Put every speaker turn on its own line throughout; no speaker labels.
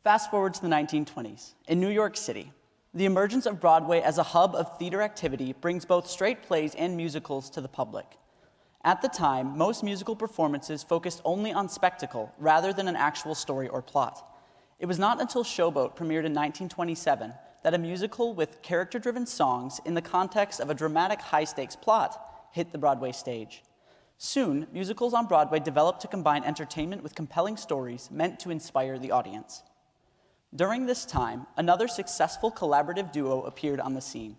Fast forward to the 1920s. In New York City, the emergence of Broadway as a hub of theater activity brings both straight plays and musicals to the public. At the time, most musical performances focused only on spectacle rather than an actual story or plot. It was not until Showboat premiered in 1927 that a musical with character-driven songs in the context of a dramatic high-stakes plot hit the Broadway stage. Soon, musicals on Broadway developed to combine entertainment with compelling stories meant to inspire the audience. During this time, another successful collaborative duo appeared on the scene.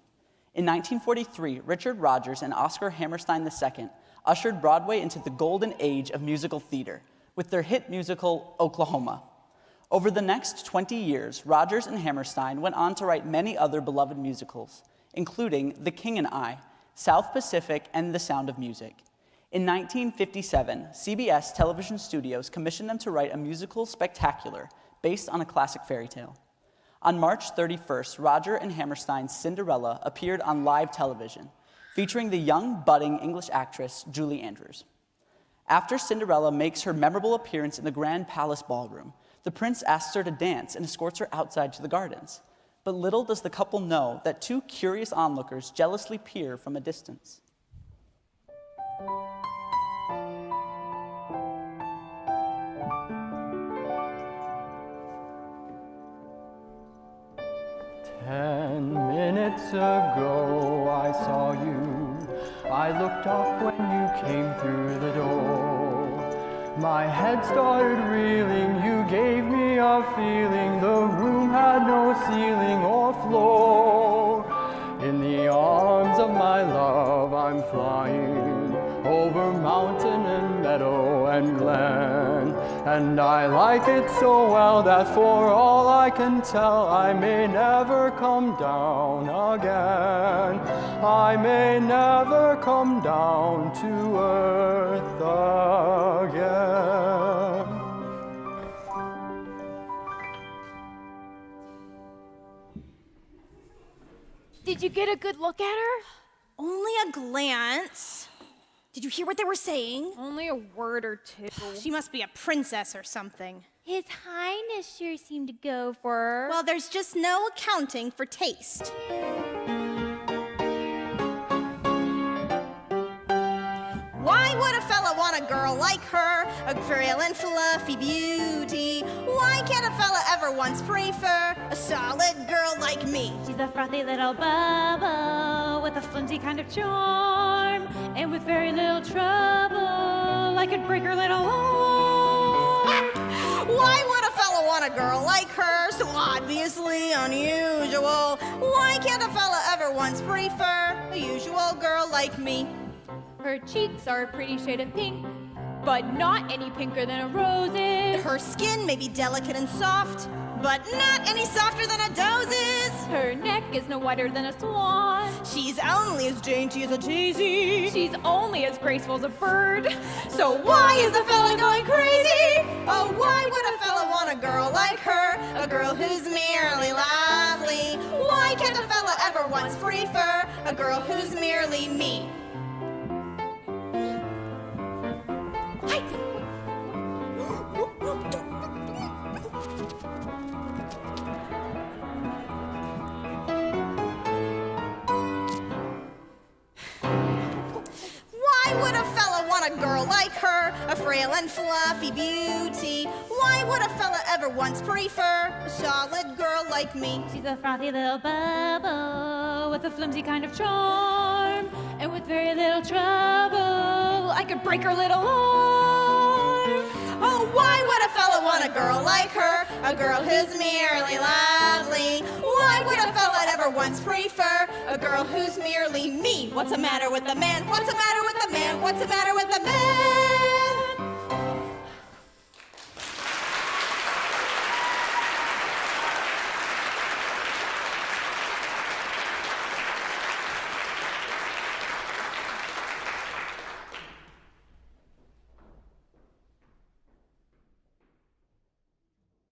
In 1943, Richard Rodgers and Oscar Hammerstein II ushered Broadway into the golden age of musical theater with their hit musical, Oklahoma. Over the next 20 years, Rodgers and Hammerstein went on to write many other beloved musicals, including The King and I, South Pacific, and The Sound of Music. In 1957, CBS Television Studios commissioned them to write a musical spectacular based on a classic fairy tale. On March 31st, Rodger and Hammerstein's Cinderella appeared on live television, featuring the young, budding English actress Julie Andrews. After Cinderella makes her memorable appearance in the Grand Palace Ballroom, the prince asks her to dance and escorts her outside to the gardens. But little does the couple know that two curious onlookers jealously peer from a distance.
Minutes ago I saw you. I looked up when you came through the door. My head started reeling, you gave me a feeling. The room had no ceiling or floor. In the arms of my love I'm flying, over mountain and meadow and glen. And I like it so well that for all I can tell, I may never come down again. I may never come down to earth again.
Did you get a good look at her?
Only a glance. Did you hear what they were saying?
Only a word or two.
She must be a princess or something.
His Highness sure seemed to go for her.
Well, there's just no accounting for taste. Why would a fella want a girl like her, a frail and fluffy beauty? Why can't a fella ever once prefer a solid girl like me?
She's a frothy little bubble with a flimsy kind of charm, and with very little trouble, I could break her little arm.
Why would a fella want a girl like her, so obviously unusual? Why can't a fella ever once prefer a usual girl like me?
Her cheeks are a pretty shade of pink, but not any pinker than a rose's.
Her skin may be delicate and soft, but not any softer than a dose's.
Her neck is no whiter than a swan.
She's only as dainty as a daisy.
She's only as graceful as a bird.
So why is the fella going crazy? Oh, why would a fella want a girl like her, a girl who's merely lovely? Why can't a fella ever once prefer a girl who's merely me? Why would a fella want a girl like her, a frail and fluffy beauty? Why would a fella ever once prefer a solid girl like me?
She's a frothy little bubble with a flimsy kind of charm, and with very little trouble, I could break her little arm.
Oh, why would a fella want a girl like her, a girl who's merely lovely? Why would a fella ever once prefer a girl who's merely me? What's the matter with the man? What's the matter with the man? What's the matter with the man?